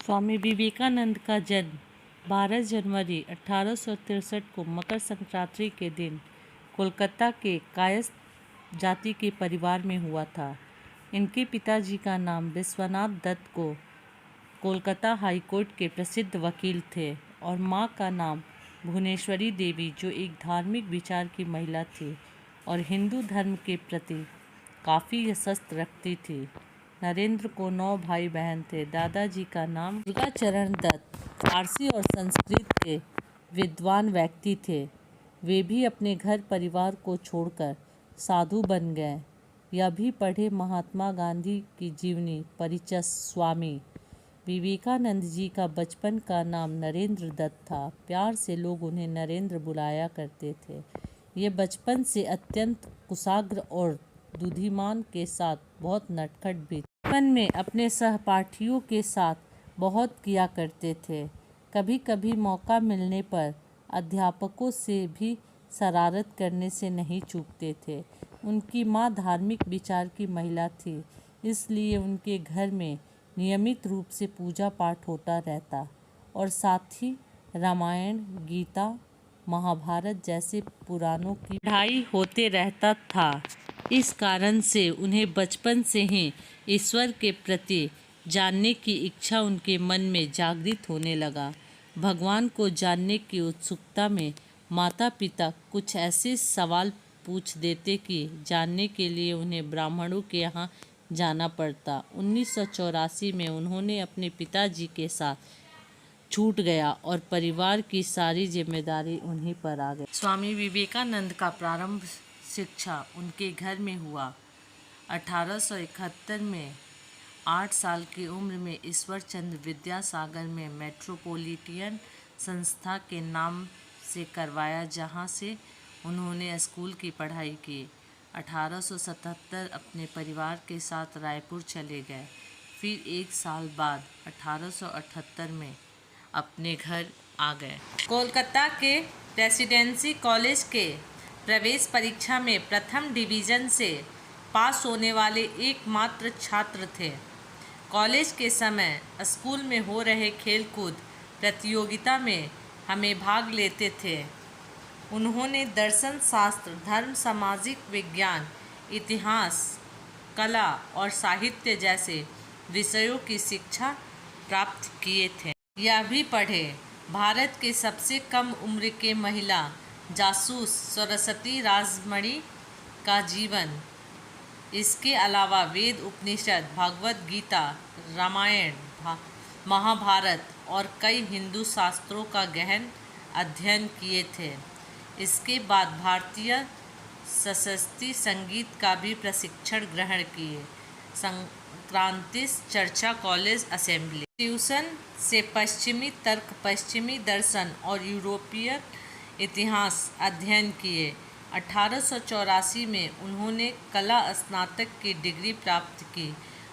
स्वामी विवेकानंद का जन्म 12 जनवरी 1863 को मकर संक्रांति के दिन कोलकाता के कायस्थ जाति के परिवार में हुआ था। इनके पिताजी का नाम विश्वनाथ दत्त को कोलकाता हाई कोर्ट के प्रसिद्ध वकील थे और मां का नाम भुवनेश्वरी देवी, जो एक धार्मिक विचार की महिला थी और हिंदू धर्म के प्रति काफ़ी यशस्थ रखती थी। नरेंद्र को 9 भाई बहन थे। दादाजी का नाम दुर्गाचरण दत्त फारसी और संस्कृत के विद्वान व्यक्ति थे। वे भी अपने घर परिवार को छोड़कर साधु बन गए। यह भी पढ़े महात्मा गांधी की जीवनी परिचय। स्वामी विवेकानंद जी का बचपन का नाम नरेंद्र दत्त था। प्यार से लोग उन्हें नरेंद्र बुलाया करते थे। ये बचपन से अत्यंत कुशाग्र और बुद्धिमान के साथ बहुत नटखट भी बचपन में अपने सहपाठियों के साथ बहुत किया करते थे। कभी कभी मौका मिलने पर अध्यापकों से भी शरारत करने से नहीं चूकते थे। उनकी मां धार्मिक विचार की महिला थी, इसलिए उनके घर में नियमित रूप से पूजा पाठ होता रहता और साथ ही रामायण, गीता, महाभारत जैसे पुराणों की पढ़ाई होते रहता था। इस कारण से उन्हें बचपन से ही ईश्वर के प्रति जानने की इच्छा उनके मन में जागृत होने लगा। भगवान को जानने की उत्सुकता में माता पिता कुछ ऐसे सवाल पूछ देते कि जानने के लिए उन्हें ब्राह्मणों के यहाँ जाना पड़ता। 1984 में उन्होंने अपने पिताजी के साथ छूट गया और परिवार की सारी जिम्मेदारी उन्हीं पर आ गई। स्वामी विवेकानंद का प्रारंभ शिक्षा उनके घर में हुआ। 1871 में 8 साल की उम्र में ईश्वर चंद्र विद्यासागर में मेट्रोपॉलिटन संस्था के नाम से करवाया, जहां से उन्होंने स्कूल की पढ़ाई की। 1877 अपने परिवार के साथ रायपुर चले गए। फिर 1 साल बाद 1878 में अपने घर आ गए। कोलकाता के प्रेसिडेंसी कॉलेज के प्रवेश परीक्षा में प्रथम डिवीज़न से पास होने वाले एकमात्र छात्र थे। कॉलेज के समय स्कूल में हो रहे खेलकूद प्रतियोगिता में हमें भाग लेते थे। उन्होंने दर्शन शास्त्र, धर्म, सामाजिक विज्ञान, इतिहास, कला और साहित्य जैसे विषयों की शिक्षा प्राप्त किए थे। यह भी पढ़े भारत के सबसे कम उम्र के महिला जासूस सरस्वती राजमणि का जीवन। इसके अलावा वेद, उपनिषद, भगवद गीता, रामायण, महाभारत और कई हिंदू शास्त्रों का गहन अध्ययन किए थे। इसके बाद भारतीय शास्त्रीय संगीत का भी प्रशिक्षण ग्रहण किए। संक्रांति चर्चा कॉलेज असेंबली ट्यूशन से पश्चिमी तर्क, पश्चिमी दर्शन और यूरोपीय इतिहास अध्ययन किए। 1884 में उन्होंने कला स्नातक की डिग्री प्राप्त की।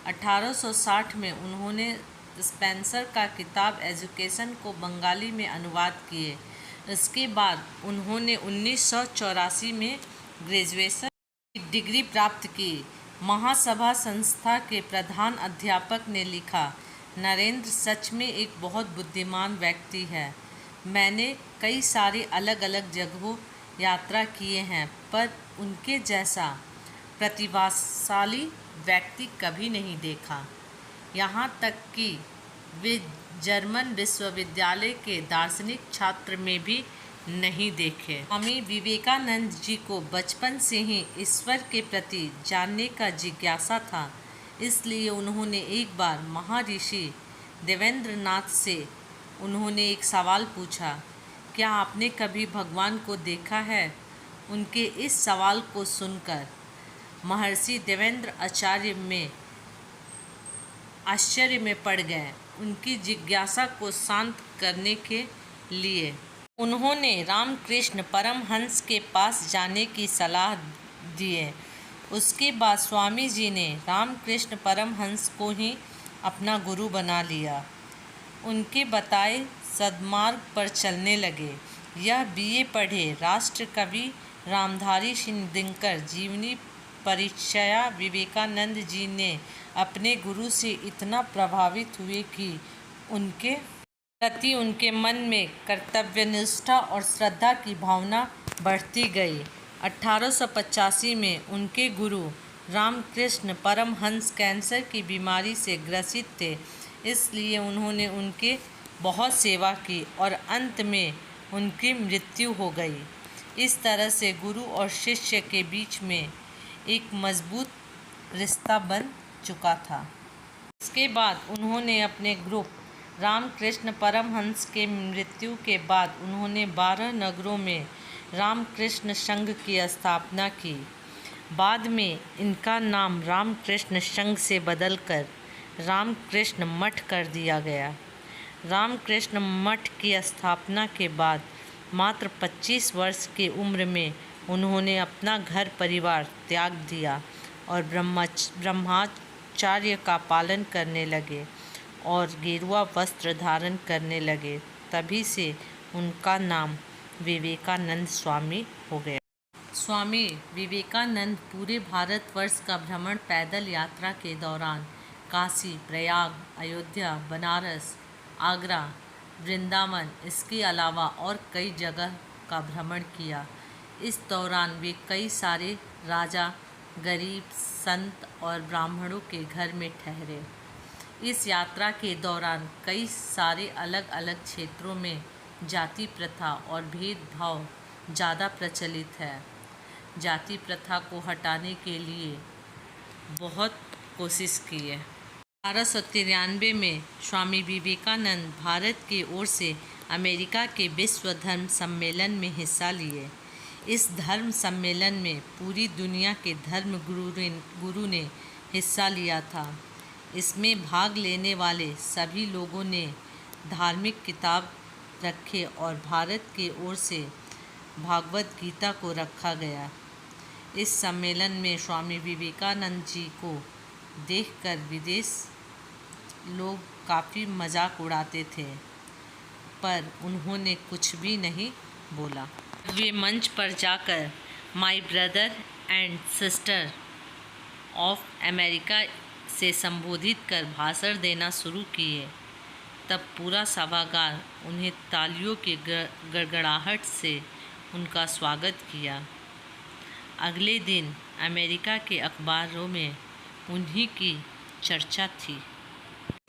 1860 में उन्होंने स्पेंसर का किताब एजुकेशन को बंगाली में अनुवाद किए। इसके बाद उन्होंने 1984 में ग्रेजुएशन की डिग्री प्राप्त की। महासभा संस्था के प्रधान अध्यापक ने लिखा, नरेंद्र सच में एक बहुत बुद्धिमान व्यक्ति है। मैंने कई सारी अलग अलग जगहों यात्रा किए हैं, पर उनके जैसा प्रतिभाशाली व्यक्ति कभी नहीं देखा। यहाँ तक कि वे जर्मन विश्वविद्यालय के दार्शनिक छात्र में भी नहीं देखे। स्वामी विवेकानंद जी को बचपन से ही ईश्वर के प्रति जानने का जिज्ञासा था, इसलिए उन्होंने एक बार महर्षि देवेंद्रनाथ से उन्होंने एक सवाल पूछा, क्या आपने कभी भगवान को देखा है? उनके इस सवाल को सुनकर महर्षि देवेंद्र आश्चर्य में पड़ गए। उनकी जिज्ञासा को शांत करने के लिए उन्होंने रामकृष्ण परमहंस के पास जाने की सलाह दिए। उसके बाद स्वामी जी ने रामकृष्ण परमहंस को ही अपना गुरु बना लिया। उनके बताए सद्मार्ग पर चलने लगे। यह बीए पढ़े राष्ट्र कवि रामधारी सिंह दिनकर जीवनी परिचय विवेकानंद जी ने अपने गुरु से इतना प्रभावित हुए कि उनके प्रति उनके मन में कर्तव्यनिष्ठा और श्रद्धा की भावना बढ़ती गई। 1885 में उनके गुरु रामकृष्ण परमहंस कैंसर की बीमारी से ग्रसित थे, इसलिए उन्होंने उनके बहुत सेवा की और अंत में उनकी मृत्यु हो गई। इस तरह से गुरु और शिष्य के बीच में एक मजबूत रिश्ता बन चुका था। इसके बाद उन्होंने अपने ग्रुप रामकृष्ण परमहंस के मृत्यु के बाद उन्होंने 12 नगरों में रामकृष्ण संघ की स्थापना की। बाद में इनका नाम रामकृष्ण संघ से बदलकर रामकृष्ण मठ कर दिया गया। रामकृष्ण मठ की स्थापना के बाद मात्र 25 वर्ष की उम्र में उन्होंने अपना घर परिवार त्याग दिया और ब्रह्मचर्य का पालन करने लगे और गेरुआ वस्त्र धारण करने लगे। तभी से उनका नाम विवेकानंद स्वामी हो गया। स्वामी विवेकानंद पूरे भारतवर्ष का भ्रमण पैदल यात्रा के दौरान काशी, प्रयाग, अयोध्या, बनारस, आगरा, वृंदावन, इसके अलावा और कई जगह का भ्रमण किया। इस दौरान वे कई सारे राजा, गरीब, संत और ब्राह्मणों के घर में ठहरे। इस यात्रा के दौरान कई सारे अलग अलग क्षेत्रों में जाति प्रथा और भेदभाव ज़्यादा प्रचलित है। जाति प्रथा को हटाने के लिए बहुत कोशिश की है। 1893 में स्वामी विवेकानंद भारत की ओर से अमेरिका के विश्व धर्म सम्मेलन में हिस्सा लिए। इस धर्म सम्मेलन में पूरी दुनिया के धर्म गुरु ने हिस्सा लिया था। इसमें भाग लेने वाले सभी लोगों ने धार्मिक किताब रखे और भारत की ओर से भागवत गीता को रखा गया। इस सम्मेलन में स्वामी विवेकानंद जी को देखकर विदेश लोग काफ़ी मजाक उड़ाते थे, पर उन्होंने कुछ भी नहीं बोला। वे मंच पर जाकर my brother and sister of America से संबोधित कर भाषण देना शुरू किए, तब पूरा सभागार उन्हें तालियों की गड़गड़ाहट से उनका स्वागत किया। अगले दिन अमेरिका के अखबारों में उन्हीं की चर्चा थी।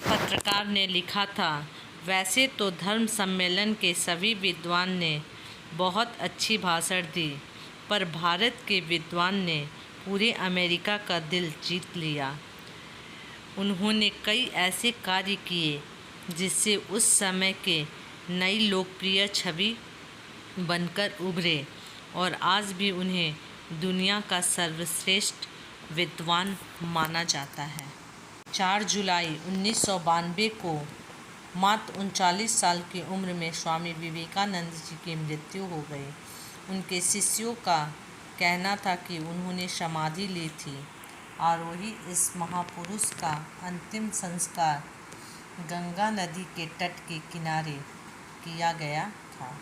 पत्रकार ने लिखा था, वैसे तो धर्म सम्मेलन के सभी विद्वान ने बहुत अच्छी भाषण दी, पर भारत के विद्वान ने पूरे अमेरिका का दिल जीत लिया। उन्होंने कई ऐसे कार्य किए जिससे उस समय के नई लोकप्रिय छवि बनकर उभरे और आज भी उन्हें दुनिया का सर्वश्रेष्ठ विद्वान माना जाता है। 4 जुलाई 1992 को मात्र 39 साल की उम्र में स्वामी विवेकानंद जी की मृत्यु हो गई। उनके शिष्यों का कहना था कि उन्होंने समाधि ली थी और वही इस महापुरुष का अंतिम संस्कार गंगा नदी के तट के किनारे किया गया था।